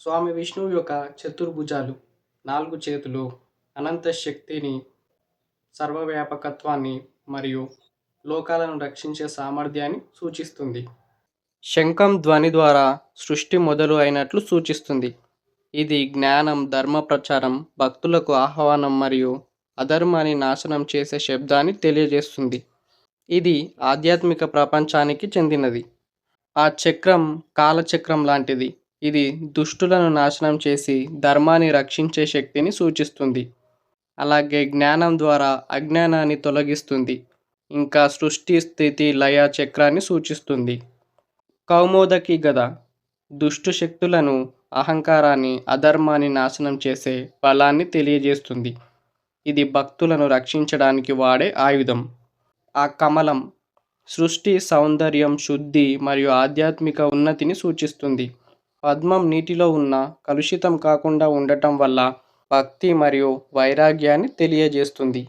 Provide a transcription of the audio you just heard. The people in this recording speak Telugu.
స్వామి విష్ణువు యొక్క చతుర్భుజాలు, 4 చేతులు, అనంత శక్తిని, సర్వవ్యాపకత్వాన్ని మరియు లోకాలను రక్షించే సామర్థ్యాన్ని సూచిస్తుంది. శంఖం ధ్వని ద్వారా సృష్టి మొదలు అయినట్లు సూచిస్తుంది. ఇది జ్ఞానం, ధర్మ ప్రచారం, భక్తులకు ఆహ్వానం మరియు అధర్మాన్ని నాశనం చేసే శబ్దాన్ని తెలియజేస్తుంది. ఇది ఆధ్యాత్మిక ప్రపంచానికి చెందినది. ఆ చక్రం కాలచక్రం లాంటిది. ఇది దుష్టులను నాశనం చేసి ధర్మాన్ని రక్షించే శక్తిని సూచిస్తుంది. అలాగే జ్ఞానం ద్వారా అజ్ఞానాన్ని తొలగిస్తుంది. ఇంకా సృష్టి, స్థితి, లయ చక్రాన్ని సూచిస్తుంది. కౌమోదకి గద దుష్టు శక్తులను, అహంకారాన్ని, అధర్మాన్ని నాశనం చేసే బలాన్ని తెలియజేస్తుంది. ఇది భక్తులను రక్షించడానికి వాడే ఆయుధం. ఆ కమలం సృష్టి, సౌందర్యం, శుద్ధి మరియు ఆధ్యాత్మిక ఉన్నతిని సూచిస్తుంది. పద్మం నీటిలో ఉన్న కలుషితం కాకుండా ఉండటం వల్ల భక్తి మరియు వైరాగ్యాన్ని తెలియజేస్తుంది.